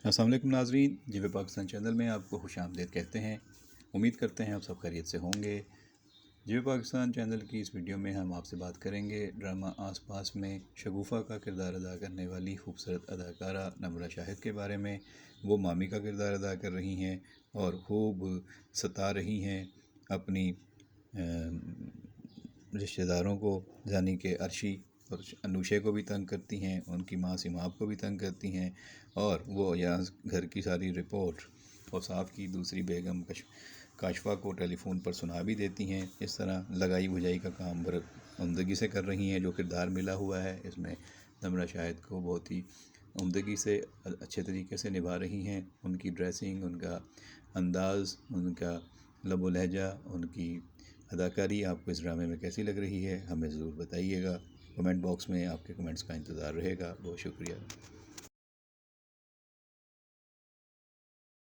अस्सलाम वालेकुम नाज़रीन, जीवे पाकिस्तान चैनल में आपको खुश आमदीद कहते हैं। उम्मीद करते हैं आप सब खैरियत से होंगे। जीवे पाकिस्तान चैनल की इस वीडियो में हम आपसे बात करेंगे ड्रामा आस पास में शगुफ़ा का किरदार अदा करने वाली खूबसूरत अदाकारा नम्रा शाहिद के बारे में। वो मामी का किरदार अदा कर रही हैं और खूब सता रही हैं अपनी रिश्तेदारों को, यानी कि अर्शी और अनुशे को भी तंग करती हैं, उनकी माँ सिमाब को भी तंग करती हैं, और वो यहाँ घर की सारी रिपोर्ट और साहब की दूसरी बेगम काशफा को टेलीफोन पर सुना भी देती हैं। इस तरह लगाई बुझाई का काम बड़ उम्दगी से कर रही हैं। जो किरदार मिला हुआ है इसमें नम्रा शाहिद को बहुत ही उम्दगी से अच्छे तरीके से निभा रही हैं। उनकी ड्रेसिंग, उनका अंदाज़, उनका लब व लहजा, उनकी अदाकारी आपको इस ड्रामे में कैसी लग रही है हमें ज़रूर बताइएगा। कमेंट बॉक्स में आपके कमेंट्स का इंतज़ार रहेगा। बहुत शुक्रिया।